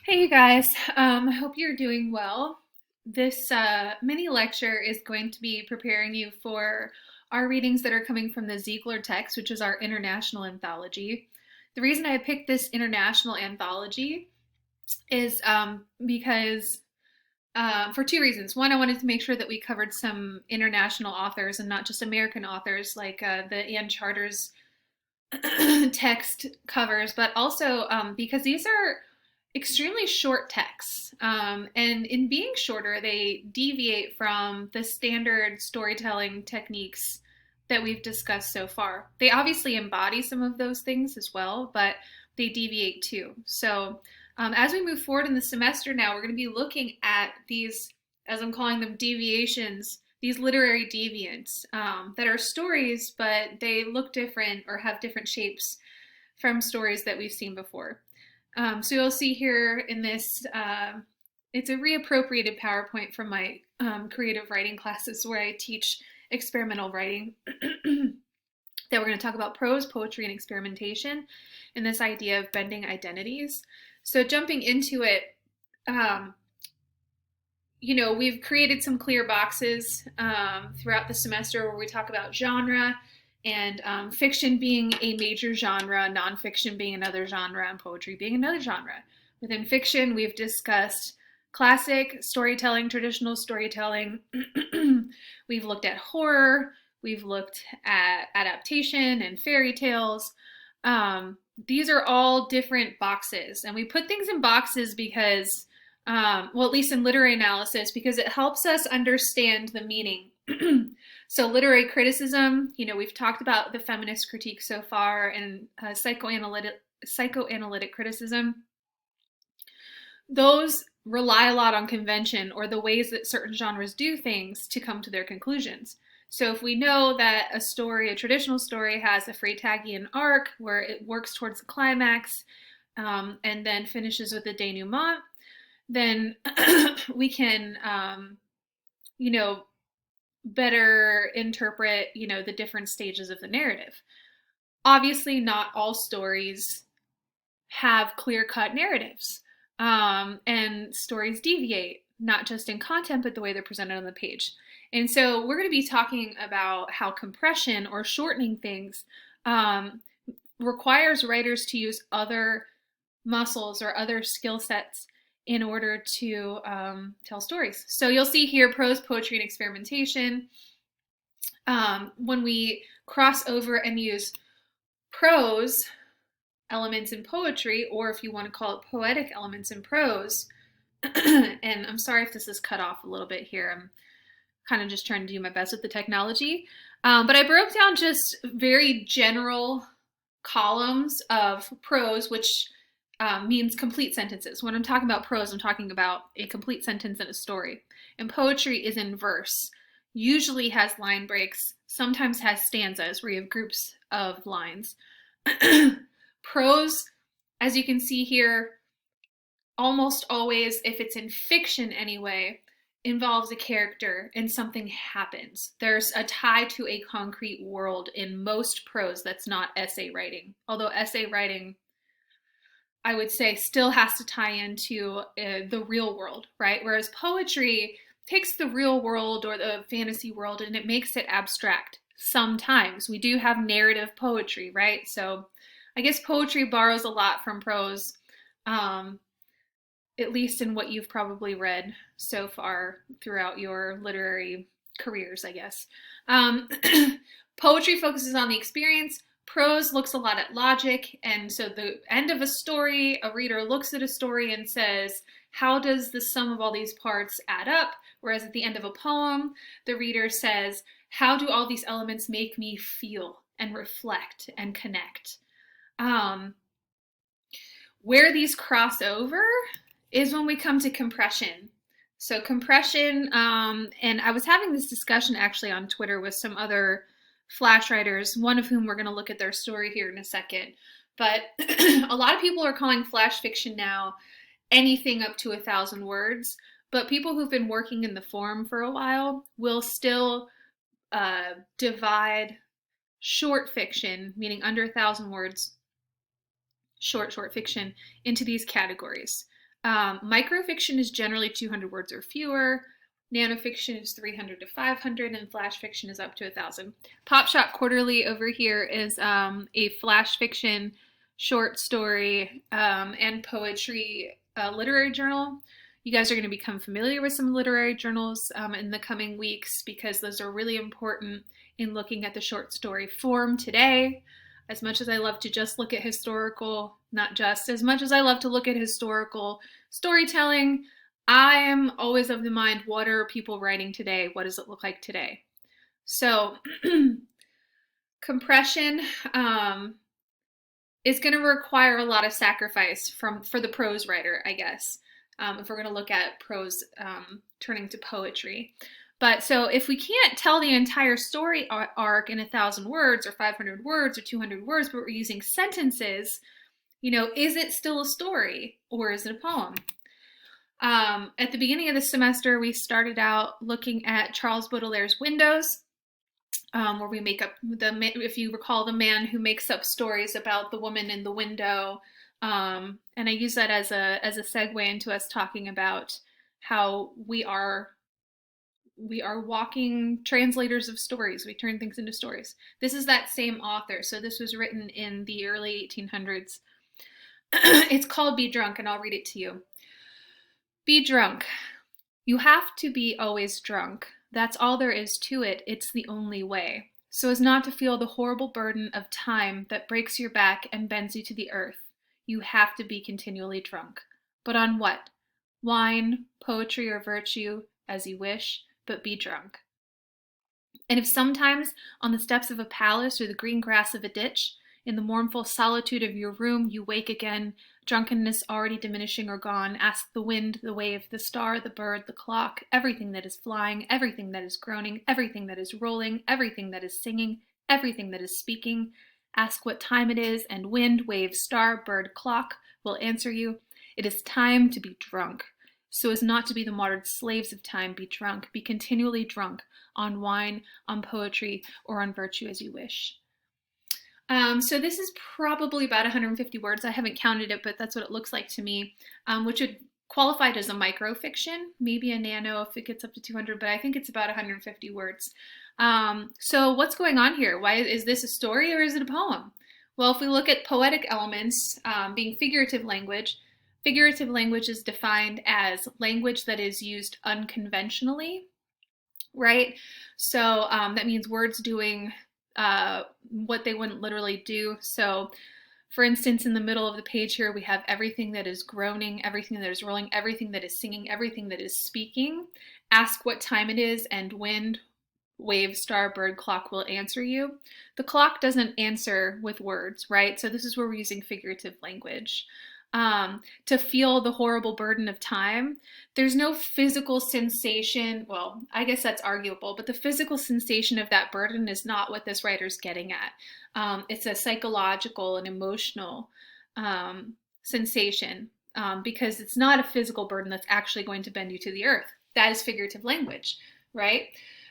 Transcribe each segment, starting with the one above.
Hey, you guys. I hope you're doing well. This mini lecture is going to be preparing you for our readings that are coming from the Ziegler text, which is our international anthology. The reason I picked this international anthology is because for two reasons. One, I wanted to make sure that we covered some international authors and not just American authors like the Anne Charters text covers, but also because these are extremely short texts. And in being shorter, they deviate from the standard storytelling techniques that we've discussed so far. They obviously embody some of those things as well, but they deviate too. So as we move forward in the semester now, we're going to be looking at these, as I'm calling them, deviations, these literary deviants that are stories, but they look different or have different shapes from stories that we've seen before. So you'll see here in this, it's a reappropriated PowerPoint from my creative writing classes where I teach experimental writing. That we're going to talk about prose, poetry, and experimentation, and this idea of bending identities. So jumping into it, we've created some clear boxes throughout the semester where we talk about genre and fiction being a major genre, nonfiction being another genre, and poetry being another genre. Within fiction, we've discussed classic storytelling, traditional storytelling. We've looked at horror. We've looked at adaptation and fairy tales. These are all different boxes, and we put things in boxes because well, at least in literary analysis, because it helps us understand the meaning. So literary criticism, we've talked about the feminist critique so far and psychoanalytic criticism. Those rely a lot on convention or the ways that certain genres do things to come to their conclusions. So if we know that a traditional story, has a Freytagian arc where it works towards the climax and then finishes with a denouement, then we can, better interpret, the different stages of the narrative. Obviously, not all stories have clear-cut narratives, and stories deviate, not just in content, but the way they're presented on the page. And so we're going to be talking about how compression or shortening things requires writers to use other muscles or other skill sets in order to tell stories. So you'll see here prose, poetry, and experimentation. When we cross over and use prose elements in poetry, or if you want to call it poetic elements in prose, and I'm sorry if this is cut off a little bit here. I'm kind of just trying to do my best with the technology. But I broke down just very general columns of prose, which means complete sentences. When I'm talking about prose, I'm talking about a complete sentence in a story. And poetry is in verse, usually has line breaks, sometimes has stanzas where you have groups of lines. Prose, as you can see here, almost always, if it's in fiction anyway, involves a character and something happens. There's a tie to a concrete world in most prose that's not essay writing. Although essay writing, I would say, still has to tie into the real world, right? Whereas poetry takes the real world or the fantasy world and it makes it abstract. Sometimes we do have narrative poetry, right? So I guess poetry borrows a lot from prose, at least in what you've probably read so far throughout your literary careers, I guess. Poetry focuses on the experience. Prose looks a lot at logic, and so the end of a story, a reader looks at a story and says, how does the sum of all these parts add up? Whereas at the end of a poem, the reader says, how do all these elements make me feel and reflect and connect? Where these cross over is when we come to compression. So compression, and I was having this discussion actually on Twitter with some other flash writers, one of whom we're going to look at their story here in a second. But a lot of people are calling flash fiction now anything up to 1,000 words. But people who've been working in the forum for a while will still divide short fiction, meaning under 1,000 words, short fiction, into these categories. Microfiction is generally 200 words or fewer. Nanofiction is 300 to 500, and flash fiction is up to 1,000. Pop Shot Quarterly over here is a flash fiction, short story, and poetry literary journal. You guys are going to become familiar with some literary journals in the coming weeks because those are really important in looking at the short story form today. As much as I love to just look at historical, not just, as much as I love to look at historical storytelling, I am always of the mind, what are people writing today? What does it look like today? So compression is going to require a lot of sacrifice for the prose writer, I guess, if we're going to look at prose turning to poetry. But so if we can't tell the entire story arc in 1,000 words or 500 words or 200 words, but we're using sentences, is it still a story or is it a poem? At the beginning of the semester, we started out looking at Charles Baudelaire's Windows, where we make up if you recall, the man who makes up stories about the woman in the window. And I use that as a segue into us talking about how we are walking translators of stories. We turn things into stories. This is that same author. So this was written in the early 1800s. It's called Be Drunk, and I'll read it to you. Be drunk. You have to be always drunk. That's all there is to it. It's the only way. So as not to feel the horrible burden of time that breaks your back and bends you to the earth, you have to be continually drunk. But on what? Wine, poetry, or virtue, as you wish, but be drunk. And if sometimes on the steps of a palace or the green grass of a ditch, in the mournful solitude of your room, you wake again, drunkenness already diminishing or gone, ask the wind, the wave, the star, the bird, the clock, everything that is flying, everything that is groaning, everything that is rolling, everything that is singing, everything that is speaking. Ask what time it is, and wind, wave, star, bird, clock will answer you. It is time to be drunk. So as not to be the martyred slaves of time, be drunk, be continually drunk, on wine, on poetry, or on virtue as you wish. So this is probably about 150 words. I haven't counted it, but that's what it looks like to me, which would qualify it as a microfiction, maybe a nano if it gets up to 200, but I think it's about 150 words. So what's going on here? Why is this a story or is it a poem? Well, if we look at poetic elements being figurative language is defined as language that is used unconventionally, right? So that means words doing what they wouldn't literally do. So for instance, in the middle of the page here, we have everything that is groaning, everything that is rolling, everything that is singing, everything that is speaking. Ask what time it is, and wind, wave, star, bird, clock will answer you. The clock doesn't answer with words, right? So this is where we're using figurative language. To feel the horrible burden of time. There's no physical sensation. Well, I guess that's arguable, but the physical sensation of that burden is not what this writer's getting at. It's a psychological and emotional sensation because it's not a physical burden that's actually going to bend you to the earth. That is figurative language, right?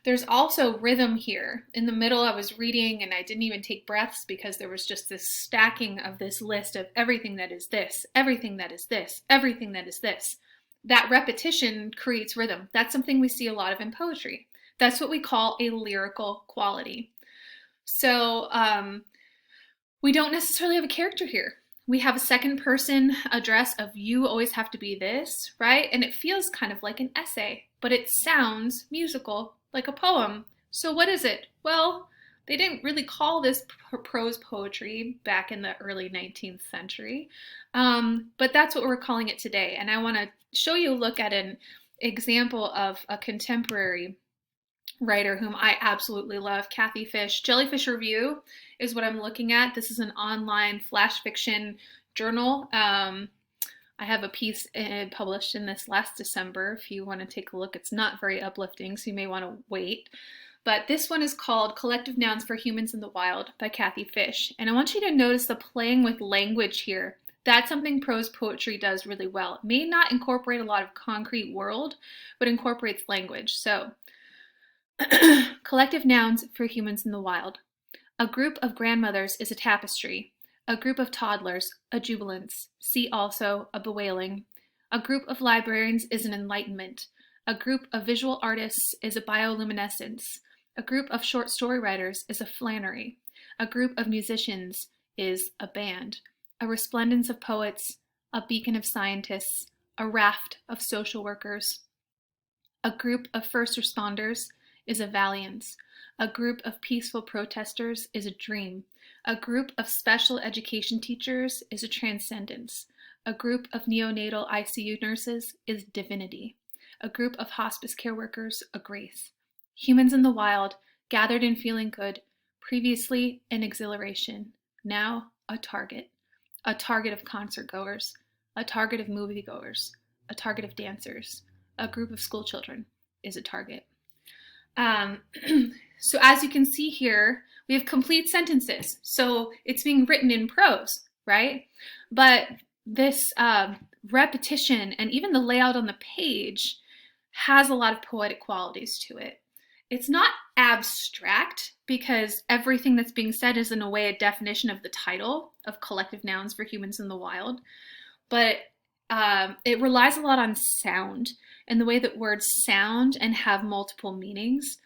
There's also rhythm here. In the middle, I was reading and I didn't even take breaths because there was just this stacking of this list of everything that is this, everything that is this, everything that is this. That repetition creates rhythm. That's something we see a lot of in poetry. That's what we call a lyrical quality. So we don't necessarily have a character here. We have a second person address of you always have to be this, right? And it feels kind of like an essay, but it sounds musical, like a poem. So what is it? Well, they didn't really call this prose poetry back in the early 19th century, but that's what we're calling it today. And I want to show you a look at an example of a contemporary writer whom I absolutely love, Kathy Fish. Jellyfish Review is what I'm looking at. This is an online flash fiction journal. I have a piece published in this last December. If you want to take a look, it's not very uplifting, so you may want to wait. But this one is called Collective Nouns for Humans in the Wild by Kathy Fish. And I want you to notice the playing with language here. That's something prose poetry does really well. It may not incorporate a lot of concrete world, but incorporates language. So, collective nouns for humans in the wild. A group of grandmothers is a tapestry. A group of toddlers, a jubilance. See also a bewailing. A group of librarians is an enlightenment. A group of visual artists is a bioluminescence. A group of short story writers is a Flannery. A group of musicians is a band. A resplendence of poets, a beacon of scientists, a raft of social workers. A group of first responders is a valiance. A group of peaceful protesters is a dream. A group of special education teachers is a transcendence. A group of neonatal ICU nurses is divinity. A group of hospice care workers, a grace. Humans in the wild, gathered and feeling good, previously an exhilaration, now a target. A target of concert goers, a target of moviegoers, a target of dancers. A group of school children is a target. Um, so as you can see here, we have complete sentences. So it's being written in prose, right? But this repetition and even the layout on the page has a lot of poetic qualities to it. It's not abstract because everything that's being said is in a way a definition of the title of collective nouns for humans in the wild, but it relies a lot on sound, and the way that words sound and have multiple meanings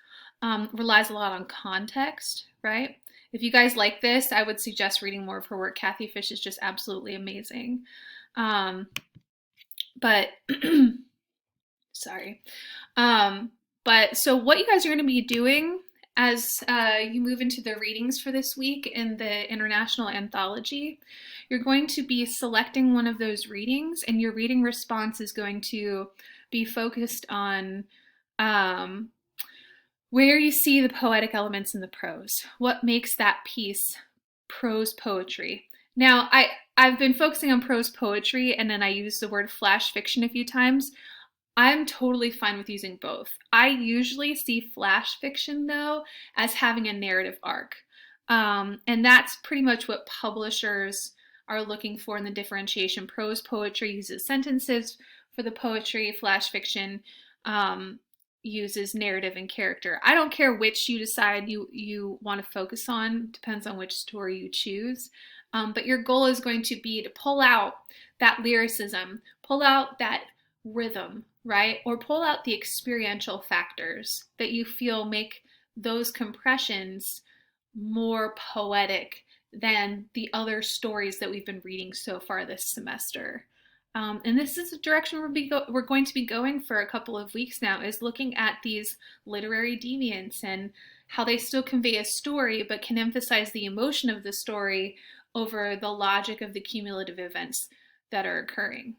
relies a lot on context, right? If you guys like this, I would suggest reading more of her work. Kathy Fish is just absolutely amazing. But sorry. But so what you guys are going to be doing as you move into the readings for this week in the International Anthology, you're going to be selecting one of those readings, and your reading response is going to be focused on where you see the poetic elements in the prose. What makes that piece prose poetry? Now, I've been focusing on prose poetry, and then I used the word flash fiction a few times. I'm totally fine with using both. I usually see flash fiction, though, as having a narrative arc. And that's pretty much what publishers are looking for in the differentiation. Prose poetry uses sentences for the poetry. Flash fiction uses narrative and character. I don't care which you decide you want to focus on. Depends on which story you choose. But your goal is going to be to pull out that lyricism, pull out that rhythm, right? Or pull out the experiential factors that you feel make those compressions more poetic than the other stories that we've been reading so far this semester. And this is the direction we're going to be going for a couple of weeks now, is looking at these literary deviants and how they still convey a story but can emphasize the emotion of the story over the logic of the cumulative events that are occurring.